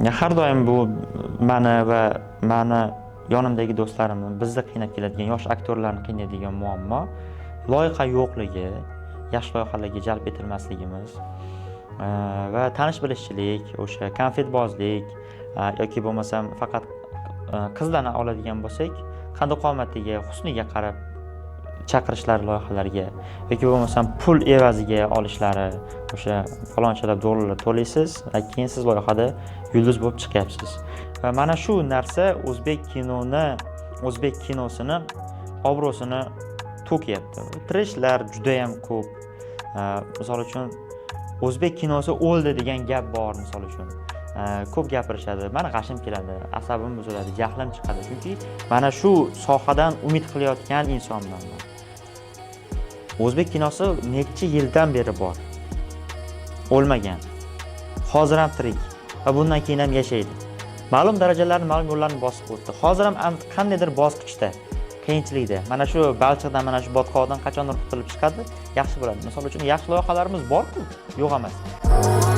Har doim bu mani va mani yonimdagi do'stlarimni, bizni qiynab keladigan yosh aktyorlarni qiynaydigan muammo loyiha yo'qligi, yaxshi loyihalarga jalb etilmasligimiz va tanish-bilishchilik, o'sha konfetbozlik yoki bo'lmasam faqat qizlarni oladigan bo'lsak, qaddi-qomatiga, husniga qarab chaqirishlari loyihalarga yoki bo'lmasam pul evaziga olishlari, o'sha falonchalar dollarlar to'laysiz va keyin siz loyihada yulduz bo'lib chiqyapsiz. Va mana shu narsa o'zbek kinosini obro'sini to'kyapti. Treshlar juda ham ko'p. Misol uchun o'zbek kinosi o'ldi degan gap bor, misol uchun. Ko'p gapirishadi. Meni g'ashim keladi, asabim buziladi, jahlim chiqadi. Chunki mana shu sohadan umid qilayotgan insonman men. O'zbek kinosi necha yildan beri bor. O'lmagan. Hozir ham tirik va bundan keyin ham yashaydi. Ma'lum darajalarni, ma'lum yo'llarni bosib o'tdi. Hozir ham qandaydir bosqichda, qiyinchilikda. Mana shu balchiqdan, mana shu botqoqdan qachondir qutulib chiqadi, yaxshi bo'ladi. Misol uchun yaxshi loyihalarimiz bor-ku, yo'q emas.